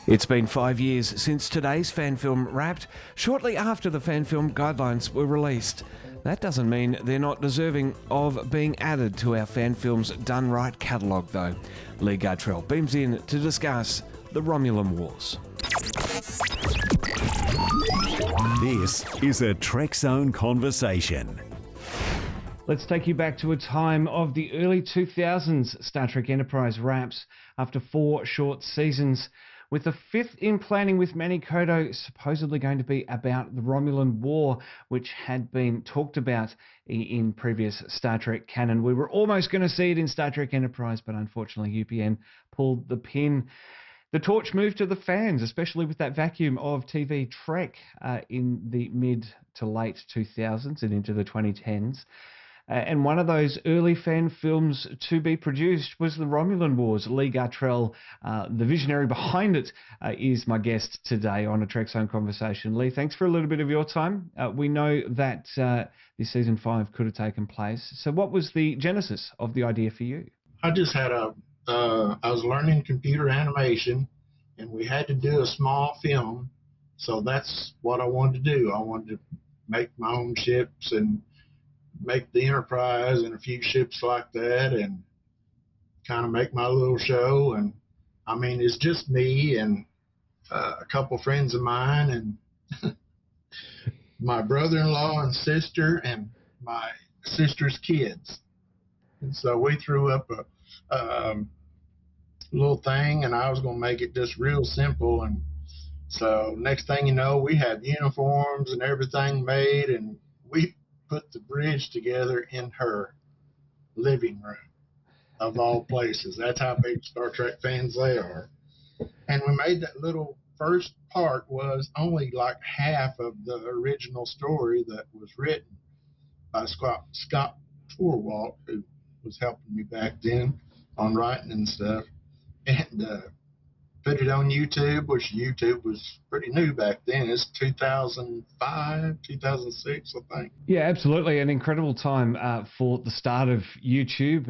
It's been 5 years since today's fan film wrapped, shortly after the fan film guidelines were released. That doesn't mean they're not deserving of being added to our fan films done right catalogue though. Lee Gartrell beams in to discuss the Romulan Wars. This is a Trekzone conversation. Let's take you back to a time of the early 2000s. Star Trek Enterprise wraps after 4 short seasons, with the 5th in planning, with Manny Kodo supposedly going to be about the Romulan War, which had been talked about in previous Star Trek canon. We were almost going to see it in Star Trek Enterprise, but unfortunately UPN pulled the pin. The torch moved to the fans, especially with that vacuum of TV Trek in the mid to late 2000s and into the 2010s. And one of those early fan films to be produced was the Romulan Wars. Lee Gartrell, the visionary behind it, is my guest today on a Trekzone conversation. Lee, thanks for a little bit of your time. We know that this season 5 could have taken place. So what was the genesis of the idea for you? I just had I was learning computer animation, and we had to do a small film. So that's what I wanted to do. I wanted to make my own ships and make the Enterprise and a few ships like that, and kind of make my little show. And I mean, it's just me and a couple friends of mine and my brother-in-law and sister and my sister's kids. And so we threw up a little thing, and I was going to make it just real simple. And so next thing you know, we had uniforms and everything made, and we put the bridge together in her living room, of all places. That's how big Star Trek fans they are. And we made that little first part was only like half of the original story that was written by Scott Torwalt, who was helping me back then on writing and stuff. And put it on YouTube, which YouTube was pretty new back then. It's 2005, 2006, I think. Yeah, absolutely. An incredible time for the start of YouTube.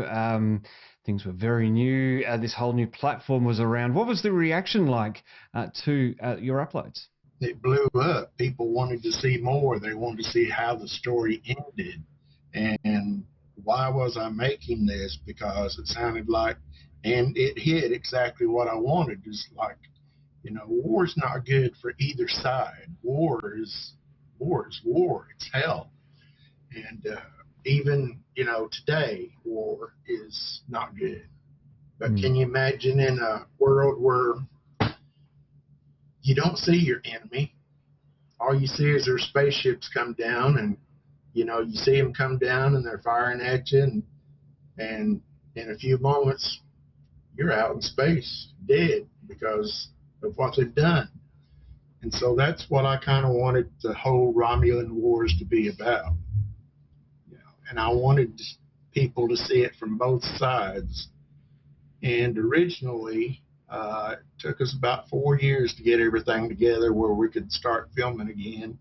Things were very new. This whole new platform was around. What was the reaction like to your uploads? It blew up. People wanted to see more. They wanted to see how the story ended. And why was I making this? Because it sounded like, and it hit exactly what I wanted. Just like, war's not good for either side. War is war. It's hell. And even, today, war is not good. But can you imagine in a world where you don't see your enemy? All you see is their spaceships come down, and, you see them come down and they're firing at you. And in a few moments, you're out in space, dead, because of what they've done. And so that's what I kind of wanted the whole Romulan Wars to be about. And I wanted people to see it from both sides. And originally, it took us about 4 years to get everything together where we could start filming again.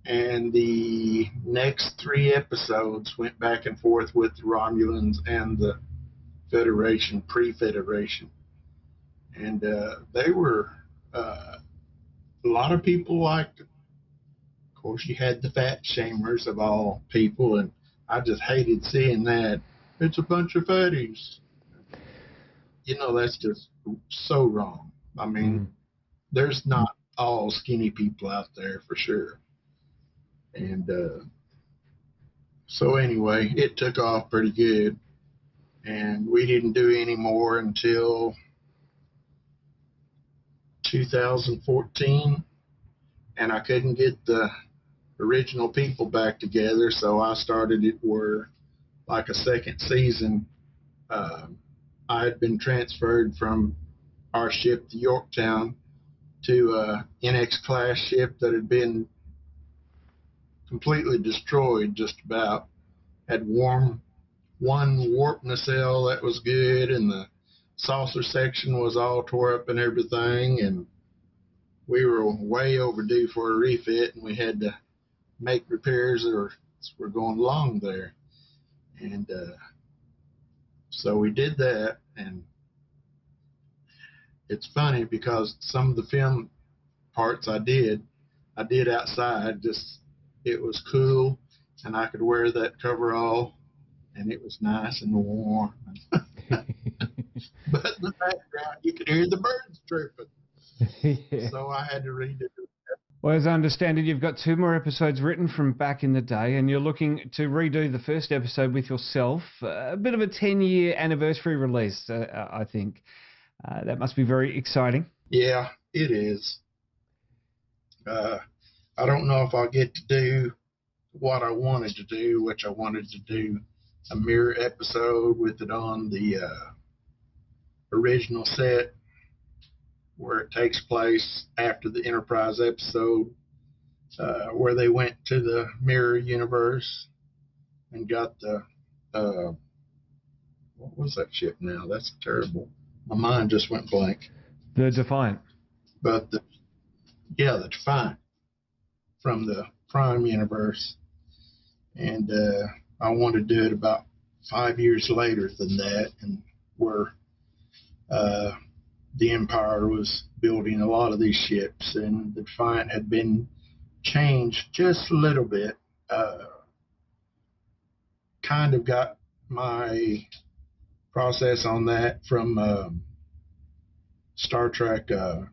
And the next 3 episodes went back and forth with the Romulans and the Federation, pre-Federation. And they were, a lot of people liked it. Of course, you had the fat shamers of all people, and I just hated seeing that. It's a bunch of fatties. That's just so wrong. I mean, there's not all skinny people out there for sure. And so anyway, it took off pretty good. And we didn't do any more until 2014. And I couldn't get the original people back together, so I started it where, like a second season, I had been transferred from our ship, the Yorktown, to a NX class ship that had been completely destroyed just about. Had one warp nacelle that was good, and the saucer section was all tore up and everything, and we were way overdue for a refit, and we had to make repairs or we're going along there. And so we did that, and it's funny because some of the film parts I did outside. Just it was cool, and I could wear that coverall, and it was nice and warm. But in the background, you could hear the birds chirping. Yeah. So I had to redo it. Well, as I understand it, you've got 2 more episodes written from back in the day, and you're looking to redo the first episode with yourself. A bit of a 10-year anniversary release, I think. That must be very exciting. Yeah, it is. I don't know if I'll get to do what I wanted to do, which I wanted to do a mirror episode with it on the original set where it takes place after the Enterprise episode, where they went to the mirror universe and got the what was that ship now? That's terrible. My mind just went blank. The Defiant. But the Defiant from the Prime universe, and I wanted to do it about 5 years later than that, and where the Empire was building a lot of these ships, and the Defiant had been changed just a little bit. Kind of got my process on that from Star Trek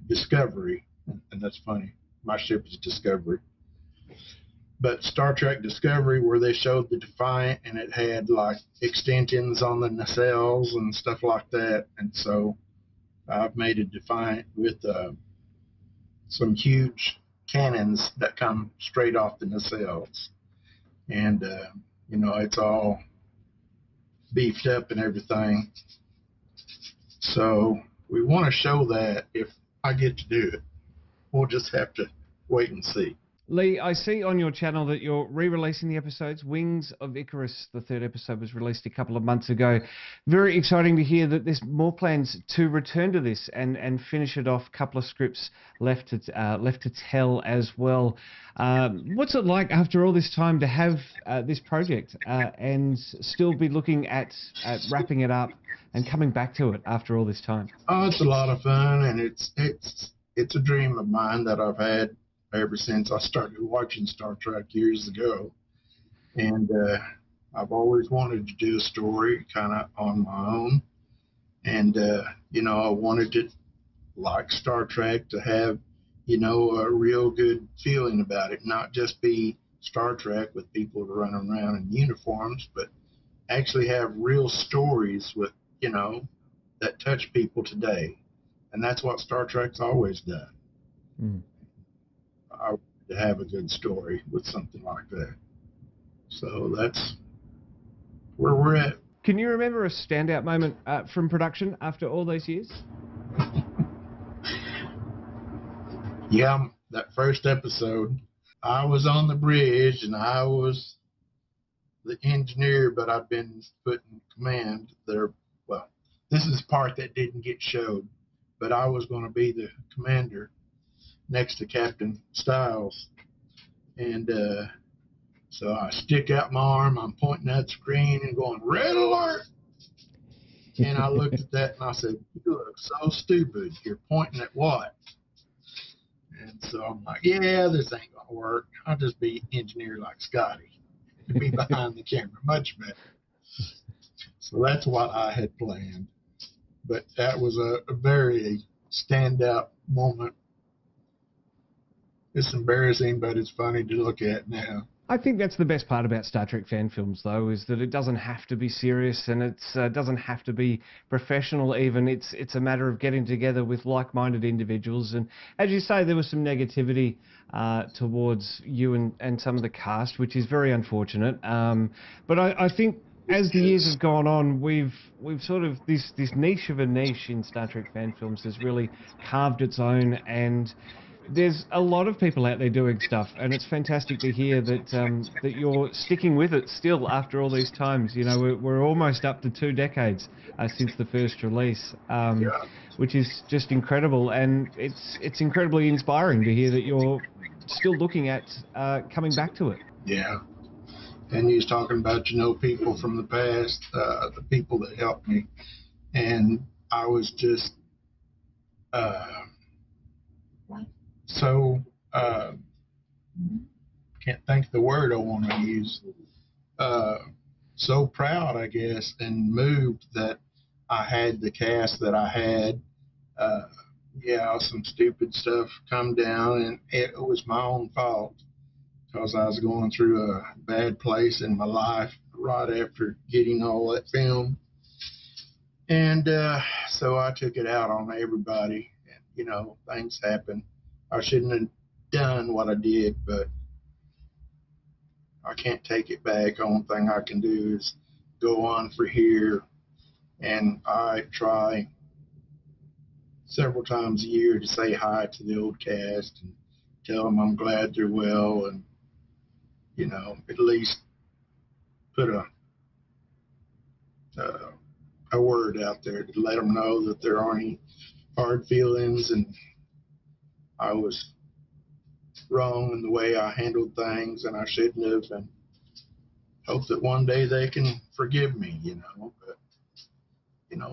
Discovery, and that's funny. My ship is Discovery. But Star Trek Discovery, where they showed the Defiant, and it had like extensions on the nacelles and stuff like that, and so I've made a Defiant with some huge cannons that come straight off the nacelles, and it's all beefed up and everything. So we want to show that if I get to do it. We'll just have to wait and see. Lee, I see on your channel that you're re-releasing the episodes. Wings of Icarus, the 3rd episode, was released a couple of months ago. Very exciting to hear that there's more plans to return to this and finish it off. A couple of scripts left to tell as well. What's it like after all this time to have this project and still be looking at wrapping it up and coming back to it after all this time? Oh, it's a lot of fun, and it's a dream of mine that I've had ever since I started watching Star Trek years ago. And I've always wanted to do a story kind of on my own. And, I wanted it, like Star Trek, to have, a real good feeling about it, not just be Star Trek with people running around in uniforms, but actually have real stories with, that touch people today. And that's what Star Trek's always done. Mm. I want to have a good story with something like that. So that's where we're at. Can you remember a standout moment from production after all those years? Yeah, that first episode, I was on the bridge and I was the engineer, but I've been put in command there. Well, this is the part that didn't get showed, but I was going to be the commander next to Captain Stiles. And so I stick out my arm, I'm pointing at the screen and going, "Red alert!" And I looked at that and I said, "You look so stupid. You're pointing at what?" And so I'm like, "Yeah, this ain't going to work. I'll just be engineer like Scotty to be behind the camera. Much better." So that's what I had planned. But that was a very standout moment. It's embarrassing, but it's funny to look at now. I think that's the best part about Star Trek fan films, though, is that it doesn't have to be serious and it doesn't have to be professional even. It's a matter of getting together with like-minded individuals. And as you say, there was some negativity towards you and some of the cast, which is very unfortunate. But I think as the years have gone on, we've sort of, this niche of a niche in Star Trek fan films has really carved its own, and there's a lot of people out there doing stuff, and it's fantastic to hear that that you're sticking with it still after all these times. We're almost up to 2 decades since the first release, which is just incredible, and it's incredibly inspiring to hear that you're still looking at coming back to it. Yeah. And he was talking about, people from the past, the people that helped me. And I was just uh, so can't think of the word I want to use. Uh, so proud, I guess, and moved that I had the cast that I had. Uh, yeah, some stupid stuff come down, and it was my own fault because I was going through a bad place in my life right after getting all that film. And so I took it out on everybody. And, things happen. I shouldn't have done what I did, but I can't take it back. Only thing I can do is go on for here. And I try several times a year to say hi to the old cast and tell them I'm glad they're well, and at least put a word out there to let them know that there aren't any hard feelings, and I was wrong in the way I handled things, and I shouldn't have, and hope that one day they can forgive me. But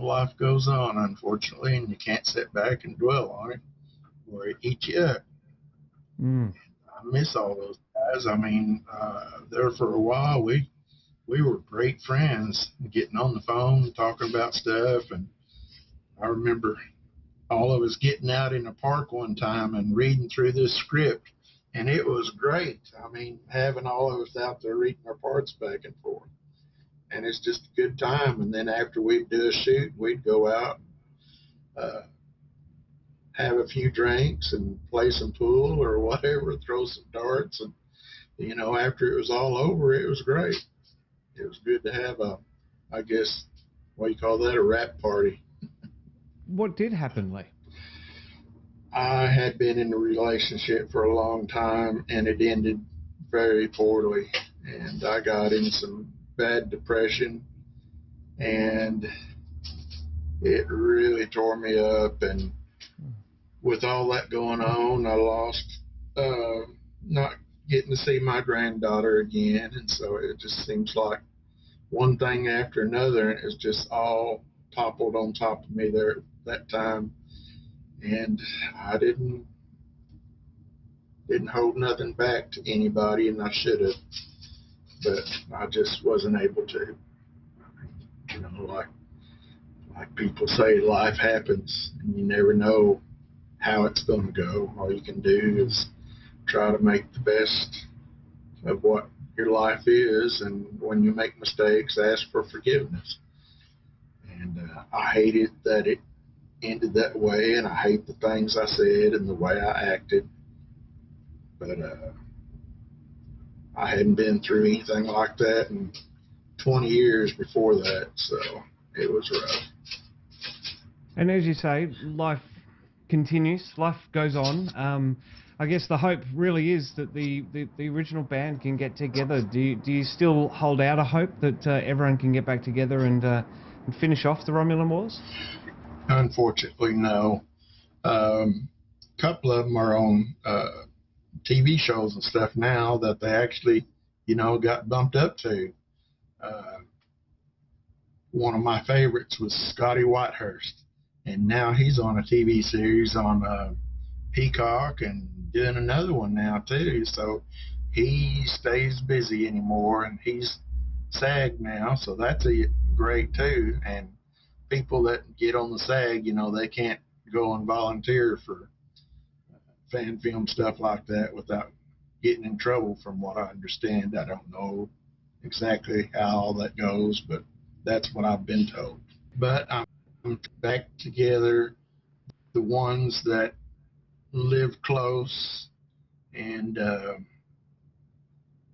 life goes on, unfortunately, and you can't sit back and dwell on it or it eats you up. I miss all those guys. I mean, there for a while, we were great friends, getting on the phone, talking about stuff. And I remember all of us getting out in the park one time and reading through this script, and it was great. I mean, having all of us out there reading our parts back and forth, and it's just a good time. And then after we'd do a shoot, we'd go out, have a few drinks and play some pool or whatever, throw some darts. And, after it was all over, it was great. It was good to have I guess, what do you call that, a rap party. What did happen, Lee? I had been in a relationship for a long time, and it ended very poorly. And I got in some bad depression, and it really tore me up. And with all that going on, I lost not getting to see my granddaughter again. And so it just seems like one thing after another, and it's just all toppled on top of me there at that time. And I didn't hold nothing back to anybody, and I should have, but I just wasn't able to. Like people say, life happens, and you never know how it's going to go. All you can do is try to make the best of what your life is, and when you make mistakes, ask for forgiveness. And I hated that it ended that way, and I hate the things I said and the way I acted. But I hadn't been through anything like that in 20 years before that, so it was rough. And as you say, life continues, life goes on. I guess the hope really is that the original band can get together. Do you still hold out a hope that everyone can get back together and finish off the Romulan Wars? Unfortunately, no. A couple of them are on TV shows and stuff now that they actually, got bumped up to. One of my favorites was Scotty Whitehurst, and now he's on a TV series on Peacock and doing another one now too. So he stays busy anymore, and he's SAG now, so that's great too. And people that get on the SAG, they can't go and volunteer for fan film stuff like that without getting in trouble, from what I understand. I don't know exactly how all that goes, but that's what I've been told. But I'm back together, the ones that live close, and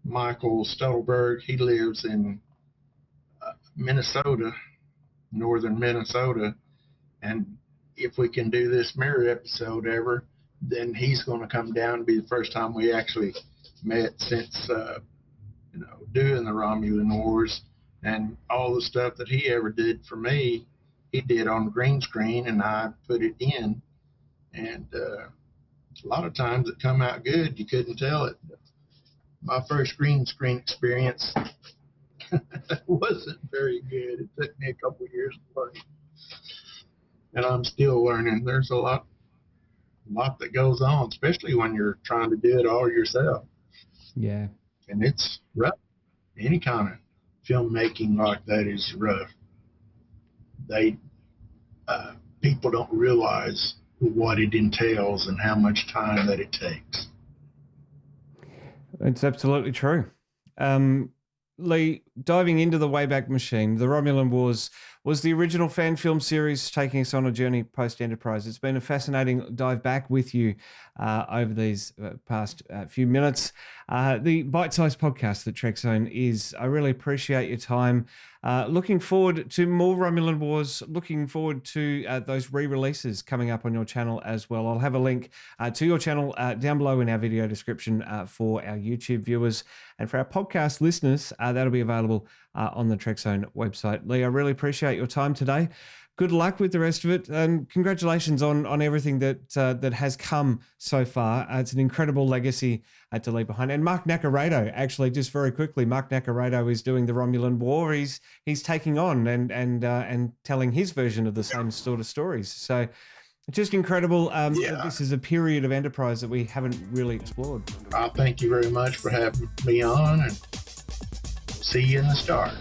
Michael Stolberg, he lives in Minnesota, northern Minnesota, and if we can do this mirror episode ever, then he's going to come down and be the first time we actually met since doing the Romulan Wars. And all the stuff that he ever did for me, he did on the green screen, and I put it in. And a lot of times it come out good. You couldn't tell it. My first green screen experience wasn't very good. It took me a couple years to learn, and I'm still learning. There's a lot lot that goes on, especially when you're trying to do it all yourself. Yeah. And it's rough. Any kind of filmmaking like that is rough. People don't realize what it entails and how much time that it takes. It's absolutely true. Lee, diving into the Wayback Machine, the Romulan Wars was the original fan film series taking us on a journey post-Enterprise. It's been a fascinating dive back with you over these past few minutes. The bite-sized podcast that Trekzone is, I really appreciate your time. Looking forward to more Romulan Wars, looking forward to those re-releases coming up on your channel as well. I'll have a link to your channel down below in our video description for our YouTube viewers. And for our podcast listeners, that'll be available on the Trekzone website. Lee, I really appreciate your time today. Good luck with the rest of it, and congratulations on everything that has come so far. It's an incredible legacy to leave behind. And Mark Nacarado, actually, just very quickly, Mark Nacarado is doing the Romulan War. He's taking on and telling his version of the same sort of stories. So just incredible. This is a period of Enterprise that we haven't really explored. Thank you very much for having me on, and see you in the stars.